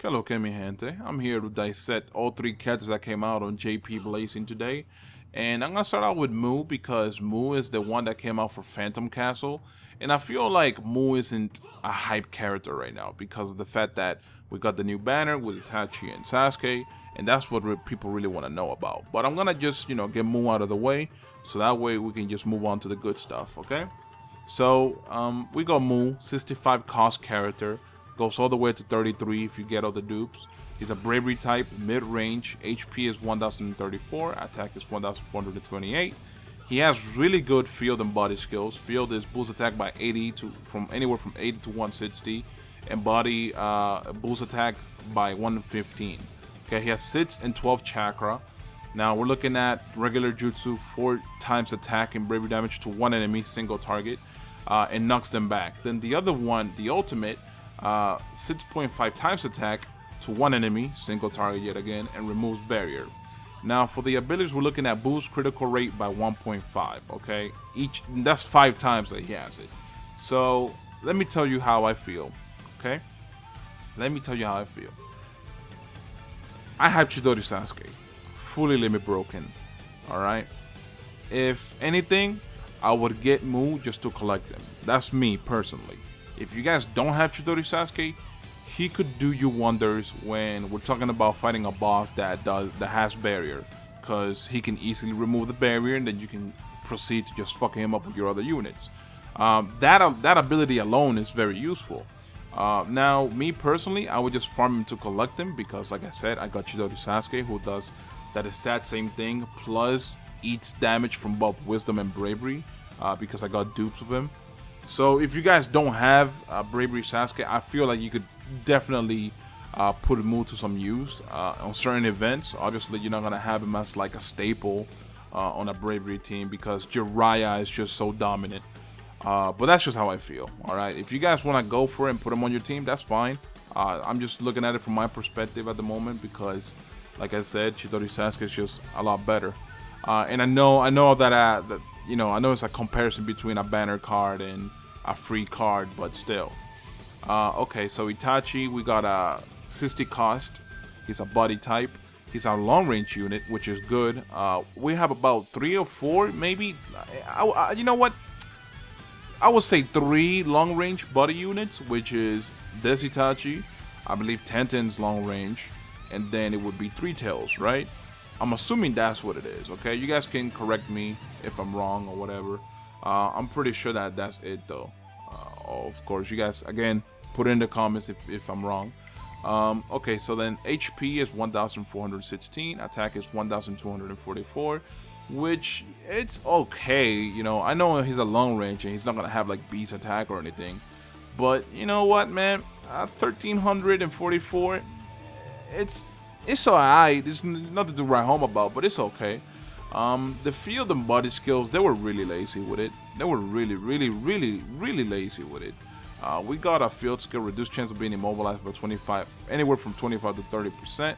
Hello, que mi gente. I'm here to dissect all three characters that came out on JP Blazing today. And I'm going to start out with Mu because Mu is the one that came out for Phantom Castle. And I feel like Mu isn't a hype character right now because of the fact that we got the new banner with Itachi and Sasuke. And that's what people really want to know about. But I'm going to just, get Mu out of the way. So that way we can just move on to the good stuff, okay? So, we got Mu, 65 cost character. Goes all the way to 33 if you get all the dupes. He's a bravery type, mid-range. HP is 1034, attack is 1428. He has really good field and body skills. Field is boost attack by 80 to anywhere from 80 to 160, and body boost attack by 115. Okay, he has 6 and 12 chakra. Now we're looking at regular jutsu, 4 times attack and bravery damage to one enemy, single target, and knocks them back. Then the other one, the ultimate, 6.5 times attack to one enemy, single target yet again, and removes barrier. Now for the abilities, we're looking at boost critical rate by 1.5. Okay, that's 5 times that he has it. So let me tell you how I feel. Okay, let me tell you how I feel. I have Chidori Sasuke, fully limit broken. All right, if anything, I would get Mu just to collect them. That's me personally. If you guys don't have Chidori Sasuke, he could do you wonders when we're talking about fighting a boss that has barrier, because he can easily remove the barrier and then you can proceed to just fucking him up with your other units. That ability alone is very useful. Now, me personally, I would just farm him to collect him because, like I said, I got Chidori Sasuke who does that exact same thing, plus eats damage from both wisdom and bravery because I got dupes of him. So if you guys don't have Bravery Sasuke, I feel like you could definitely put Mu to some use on certain events. Obviously, you're not going to have him as like a staple on a Bravery team because Jiraiya is just so dominant. But that's just how I feel, alright? If you guys want to go for it and put him on your team, that's fine. I'm just looking at it from my perspective at the moment because, like I said, Chidori Sasuke is just a lot better. And I know that I know it's a comparison between a banner card and a free card, but still. Okay, so Itachi, we got a 60 cost. He's a body type. He's our long range unit, which is good. We have about 3 or 4, maybe. You know what? I would say 3 long range body units, which is this Itachi, I believe Tenten's long range, and then it would be 3 Tails, right? I'm assuming that's what it is, okay? You guys can correct me if I'm wrong or whatever. I'm pretty sure that that's it, though. Of course, you guys, again, put it in the comments if I'm wrong. Okay, so then HP is 1416, attack is 1244, which it's okay. I know he's a long range and he's not going to have like beast attack or anything. But you know what, man? 1344, it's alright. There's nothing to write home about, but it's okay. The field and body skills, they were really lazy with it. They were really lazy with it. We got a field skill, reduced chance of being immobilized by 25, anywhere from 25 to 30%.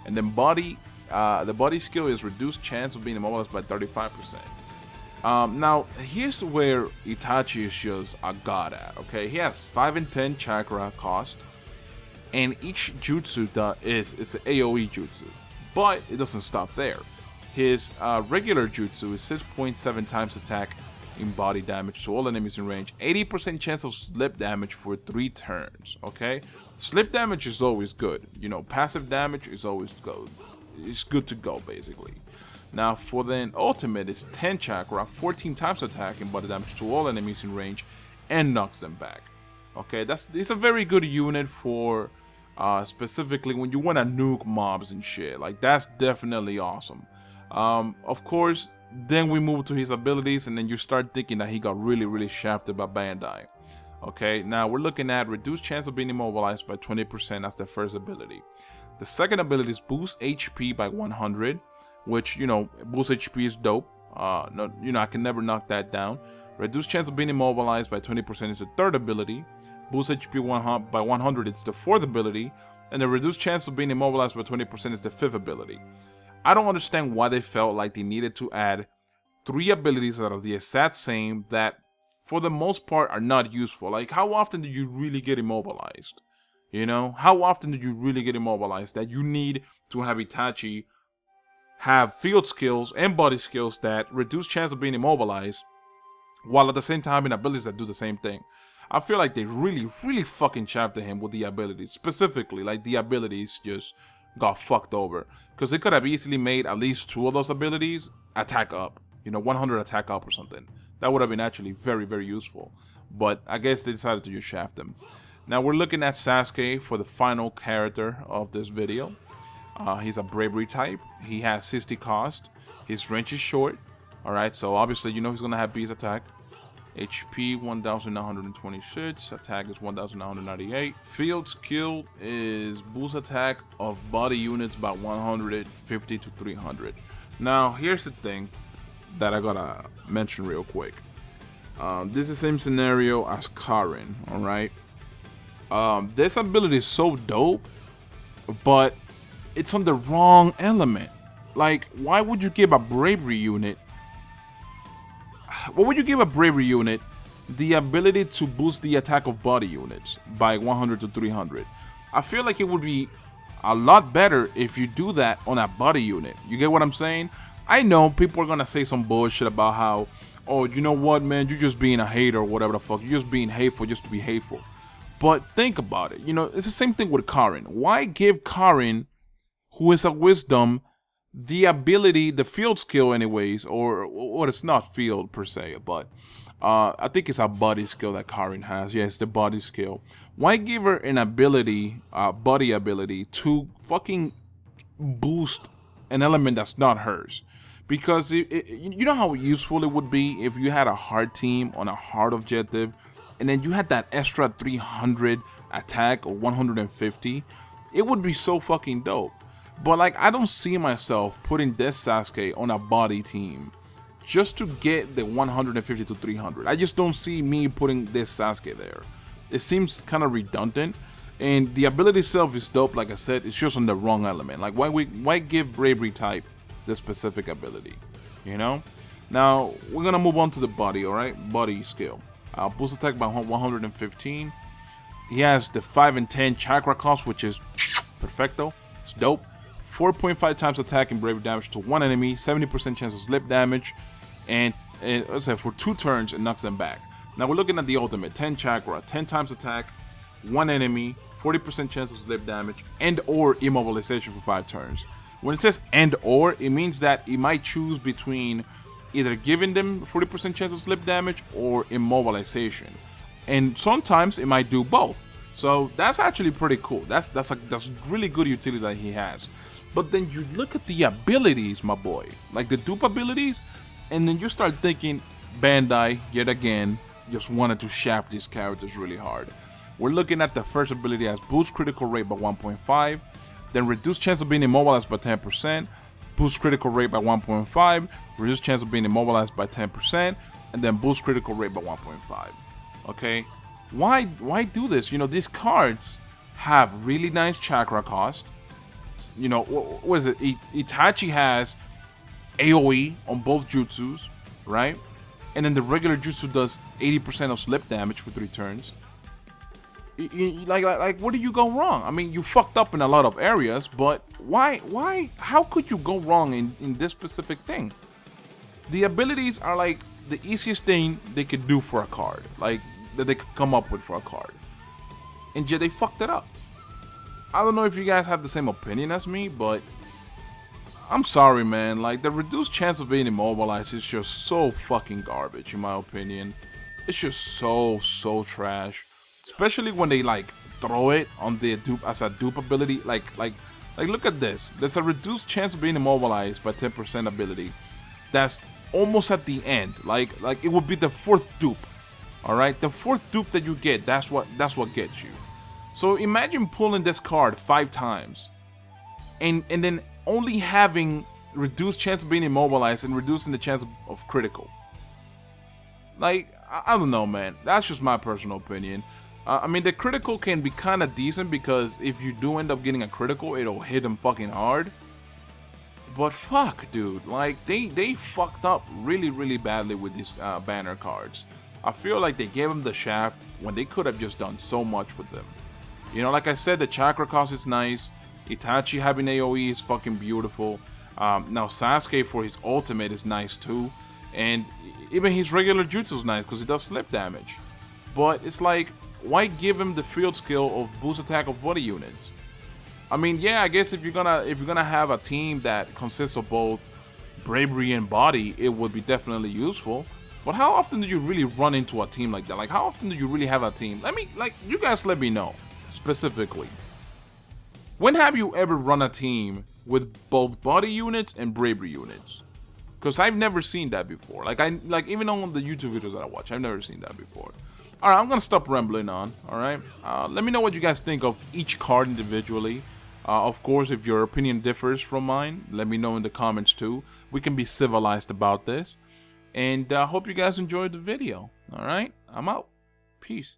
And then the body skill is reduced chance of being immobilized by 35%. Now, here's where Itachi is just a god at, okay? He has 5 and 10 chakra cost. And each jutsu is an AoE jutsu, but it doesn't stop there. His regular jutsu is 6.7 times attack in body damage to all enemies in range, 80% chance of slip damage for 3 turns, okay? Slip damage is always good, passive damage is always good. It's good to go, basically. Now, for the ultimate, is 10 chakra, 14 times attack in body damage to all enemies in range, and knocks them back. Okay, it's a very good unit for specifically when you want to nuke mobs and shit. Like, that's definitely awesome. Of course, then we move to his abilities, and then you start thinking that he got really shafted by Bandai. Okay, now we're looking at reduced chance of being immobilized by 20%. That's the first ability. The second ability is boost HP by 100, which, boost HP is dope. No, I can never knock that down. Reduced chance of being immobilized by 20% is the third ability. Boost HP by 100, it's the fourth ability. And the reduced chance of being immobilized by 20% is the fifth ability. I don't understand why they felt like they needed to add 3 abilities that are the exact same that, for the most part, are not useful. Like, how often do you really get immobilized? You know, how often do you really get immobilized that you need to have Itachi have field skills and body skills that reduce chance of being immobilized, while at the same time having abilities that do the same thing? I feel like they really fucking shafted him with the abilities. Specifically, like, the abilities just got fucked over. Because they could have easily made at least 2 of those abilities attack up. You know, 100 attack up or something. That would have been actually very useful. But I guess they decided to just shaft him. Now we're looking at Sasuke for the final character of this video. He's a bravery type. He has 60 cost. His range is short. Alright, so obviously you know he's going to have beast attack. HP 1926, attack is 1998. Field skill is boost attack of body units by 150 to 300. Now here's the thing that I gotta mention real quick. This is the same scenario as Karin, alright? This ability is so dope, but it's on the wrong element. Like, why would you give a bravery unit? What would you give a bravery unit the ability to boost the attack of body units by 100 to 300? I feel like it would be a lot better if you do that on a body unit. You get what I'm saying? I know people are gonna say some bullshit about how, oh, you know what, man, you're just being a hater or whatever the fuck. You're just being hateful just to be hateful. But think about it. You know, it's the same thing with Karin. Why give Karin, who is a wisdom, the ability, the field skill anyways, or it's not field per se, but I think it's a body skill that Karin has. Yes, the body skill. Why give her an ability, body ability, to fucking boost an element that's not hers? Because you know how useful it would be if you had a hard team on a hard objective, and then you had that extra 300 attack or 150. It would be so fucking dope. But like, I don't see myself putting this Sasuke on a body team just to get the 150 to 300. I just don't see me putting this Sasuke there. It seems kind of redundant, and the ability itself is dope. Like I said, it's just on the wrong element. Like, why give bravery type the specific ability? You know. Now we're gonna move on to the body. All right, body skill. Boost attack by 115. He has the 5 and 10 chakra cost, which is perfecto. It's dope. 4.5 times attack and bravery damage to one enemy, 70% chance of slip damage, and let's say for 2 turns it knocks them back. Now we're looking at the ultimate, 10 chakra, 10 times attack, one enemy, 40% chance of slip damage, and or immobilization for 5 turns. When it says and or, it means that it might choose between either giving them 40% chance of slip damage or immobilization, and sometimes it might do both. So that's actually pretty cool. That's really good utility that he has. But then you look at the abilities, my boy, like the dupe abilities, and then you start thinking Bandai, yet again, just wanted to shaft these characters really hard. We're looking at the first ability as boost critical rate by 1.5, then reduce chance of being immobilized by 10%, boost critical rate by 1.5, reduce chance of being immobilized by 10%, and then boost critical rate by 1.5. Okay, why do this? You know, these cards have really nice chakra cost. You know, what is it? Itachi has AoE on both jutsus, right? And then the regular jutsu does 80% of slip damage for 3 turns. Like, where do you go wrong? I mean, you fucked up in a lot of areas, but why? How could you go wrong in this specific thing? The abilities are like the easiest thing they could do for a card, like that they could come up with for a card, and yet they fucked it up. I don't know if you guys have the same opinion as me, but I'm sorry, man. Like, the reduced chance of being immobilized is just so fucking garbage, in my opinion. It's just so trash. Especially when they, like, throw it on the dupe as a dupe ability. Like, look at this. There's a reduced chance of being immobilized by 10% ability. That's almost at the end. Like it would be the 4th dupe. Alright? The 4th dupe that you get, that's what gets you. So imagine pulling this card 5 times and then only having reduced chance of being immobilized and reducing the chance of critical. Like, I don't know, man. That's just my personal opinion. I mean, the critical can be kind of decent because if you do end up getting a critical, it'll hit them fucking hard. But fuck, dude. Like, they fucked up really badly with these banner cards. I feel like they gave them the shaft when they could have just done so much with them. You know, like I said, the chakra cost is nice. Itachi having AoE is fucking beautiful. Now Sasuke for his ultimate is nice too. And even his regular jutsu is nice because it does slip damage. But it's like, why give him the field skill of boost attack of body units? I mean, yeah, I guess if you're gonna have a team that consists of both bravery and body, it would be definitely useful. But how often do you really run into a team like that? Like, how often do you really have a team? You guys let me know specifically. When have you ever run a team with both body units and bravery units? Because I've never seen that before. Like even on the YouTube videos that I watch, I've never seen that before. All right, I'm gonna stop rambling on. All right, let me know what you guys think of each card individually. Of course, if your opinion differs from mine, let me know in the comments too. We can be civilized about this. And I hope you guys enjoyed the video. All right, I'm out. Peace.